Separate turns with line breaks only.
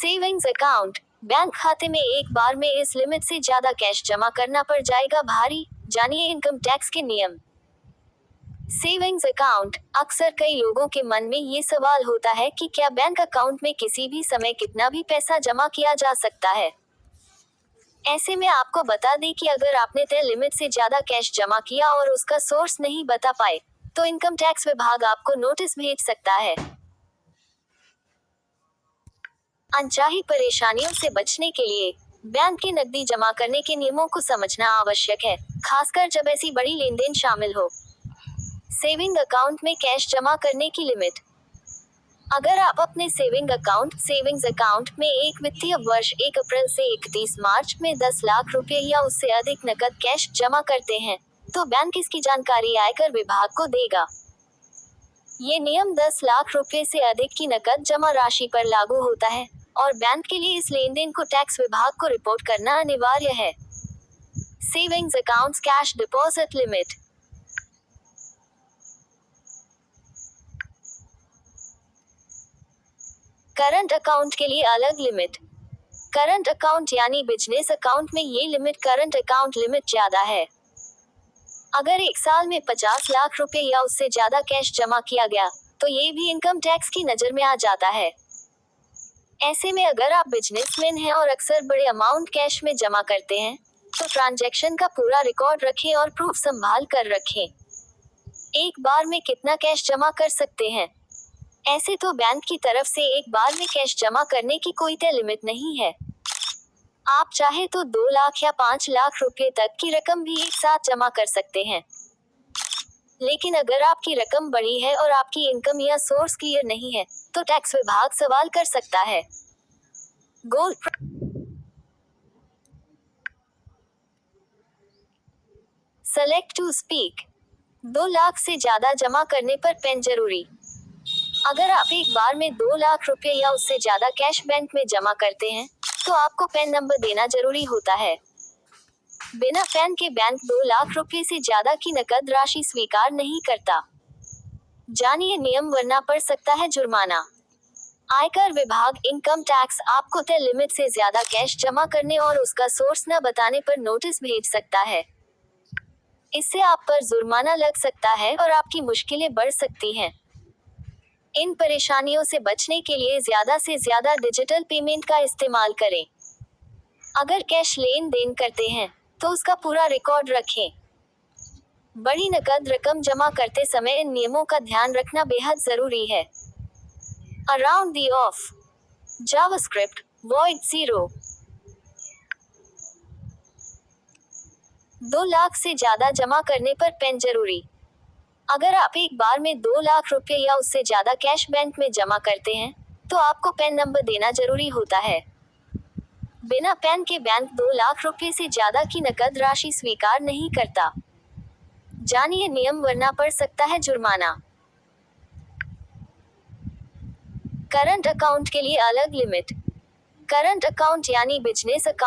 Savings account. Bank खाते में एक बार में इस लिमिट से ज्यादा कैश जमा करना पड़ जाएगा भारी। जानिए इनकम टैक्स के नियम। Savings account. अक्सर कई लोगों के मन में ये सवाल होता है कि क्या बैंक अकाउंट में किसी भी समय कितना भी पैसा जमा किया जा सकता है। ऐसे में आपको बता दें कि अगर आपने तय लिमिट से ज्यादा कैश जमा किया और उसका सोर्स नहीं बता पाए, तो इनकम टैक्स विभाग आपको नोटिस भेज सकता है। अनचाही परेशानियों से बचने के लिए बैंक के नकदी जमा करने के नियमों को समझना आवश्यक है, खासकर जब ऐसी बड़ी लेनदेन शामिल हो। सेविंग अकाउंट में कैश जमा करने की लिमिट। अगर आप अपने सेविंग्स अकाउंट में एक वित्तीय वर्ष 1 अप्रैल से 31 मार्च में 10 लाख रुपए या उससे अधिक नकद कैश जमा करते हैं, तो बैंक इसकी जानकारी आयकर विभाग को देगा। ये नियम 10 लाख रुपए से अधिक की नकद जमा राशि पर लागू होता है और बैंक के लिए इस लेनदेन को टैक्स विभाग को रिपोर्ट करना अनिवार्य है। Savings accounts cash deposit limit. Current account के लिए अलग लिमिट। करंट अकाउंट यानी बिजनेस अकाउंट में ये लिमिट करंट अकाउंट लिमिट ज्यादा है। अगर एक साल में 50 लाख रुपए या उससे ज्यादा कैश जमा किया गया, तो ये भी इनकम टैक्स की नजर में आ जाता है। ऐसे में अगर आप बिजनेसमैन हैं और अक्सर बड़े अमाउंट कैश में जमा करते हैं, तो ट्रांजैक्शन का पूरा रिकॉर्ड रखें और प्रूफ संभाल कर रखें। एक बार में कितना कैश जमा कर सकते हैं। ऐसे तो बैंक की तरफ से एक बार में कैश जमा करने की कोई तय लिमिट नहीं है। आप चाहे तो 2 लाख या 5 लाख रुपए तक की रकम भी एक साथ जमा कर सकते हैं। लेकिन अगर आपकी रकम बड़ी है और आपकी इनकम या सोर्स क्लियर नहीं है, तो टैक्स विभाग सवाल कर सकता है। Gold. Select to speak. 2 lakh से ज्यादा जमा करने पर पेन जरूरी। अगर आप एक बार में 2 लाख रुपए या उससे ज्यादा कैश बैंक में जमा करते हैं, तो आपको पैन नंबर देना जरूरी होता है। बिना पैन के बैंक 2 लाख रुपए से ज्यादा की नकद राशि स्वीकार नहीं करता। जानिए नियम, वरना पड़ सकता है जुर्माना। आयकर विभाग इनकम टैक्स आपको तय लिमिट से ज्यादा कैश जमा करने और उसका सोर्स न बताने पर नोटिस भेज सकता है। इससे आप पर जुर्माना लग सकता है और आपकी मुश्किलें बढ़ सकती हैं। इन परेशानियों से बचने के लिए ज्यादा से ज्यादा डिजिटल पेमेंट का इस्तेमाल करें। अगर कैश लेन देन करते हैं, तो उसका पूरा रिकॉर्ड रखें। बड़ी नकद रकम जमा करते समय इन नियमों का ध्यान रखना बेहद जरूरी है। Around the of. JavaScript void 0। 2 lakh से ज्यादा जमा करने पर पेन जरूरी। अगर आप एक बार में 2 लाख रुपए या उससे ज्यादा कैश बैंक में जमा करते हैं, तो आपको पैन नंबर देना जरूरी होता है। बिना पैन के बैंक 2 लाख रुपए से ज्यादा की नकद राशि स्वीकार नहीं करता। जानिए नियम, वरना पड़ सकता है जुर्माना। करंट अकाउंट के लिए अलग लिमिट। करंट अकाउंट यानी बिजनेस अकाउंट